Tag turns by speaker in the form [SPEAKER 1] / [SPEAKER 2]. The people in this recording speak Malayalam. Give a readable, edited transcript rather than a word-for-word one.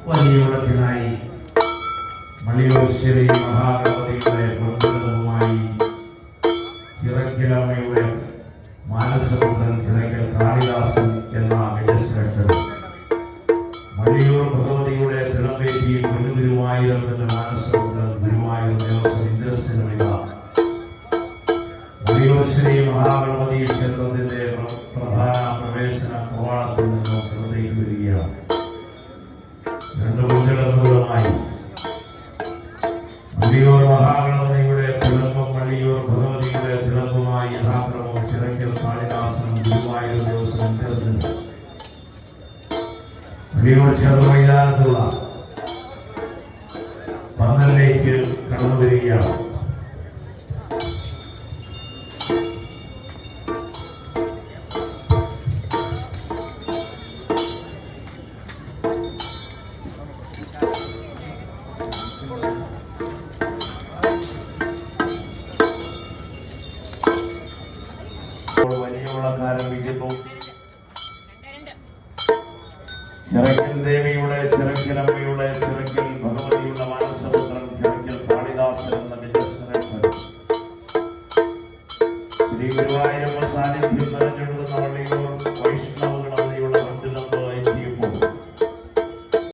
[SPEAKER 1] വലിയുള്ളതിനായി മലയൂർ ശ്രീ മഹാഗണപതിയുടെ പ്രബന്ധവുമായി ചിറക്കലമ്മയുടെ മാനസപുത്രൻ ചിറക്കൽ കാളിദാസൻ എന്ന ഗജശ്രേഷ്ഠൻ മലയൂർ ഭഗവതിയുടെ തിളമ്പേറ്റിയിൽ ഗുരുവായൂരം എന്ന മാനസപുത്രൻ ഗുരുവായൂർ ദേവസ്വം ഇന്ദ്രസേന മലയൂർ ശ്രീ മഹാഗണപതി ക്ഷേത്രത്തിന്റെ പ്രധാന പ്രവേശന കവാടത്തിൽ നിന്നും പുറത്തേക്ക് വരികയാണ്. രണ്ടു കുട്ടികളുമായി മലയൂർ മഹാഗണപതിയുടെ തിളമ്പും മലയൂർ ഭഗവതിയുടെ തിളമ്പുമായി യഥാക്രമം ചിറക്കൽ കാളിദാസനും ഗുരുവായൂർ ദേവസ്വം ഇന്ദ്രസേന മലയൂർ ക്ഷേത്ര മൈതാനത്തുള്ള പന്തലിലേക്ക് കടന്നു വരികയാണ്. വലിയുള്ളക്കാരംഭിക്കുന്നു. ചിറക്കൽ ദേവിയുടെ ചിറക്കലമ്മയുടെ ചിറക്കൽ ഭഗവതിയുടെ മാനസപുത്രൻ ചിറക്കൽ കാളിദാസൻ എന്ന ഗജശ്രേഷ്ഠൻ ശ്രീ ഗുരുവായൂരപ്പ സാന്നിധ്യം നിറഞ്ഞെടുക്കുന്ന വള്ളിയൂർ വൈഷ്ണവ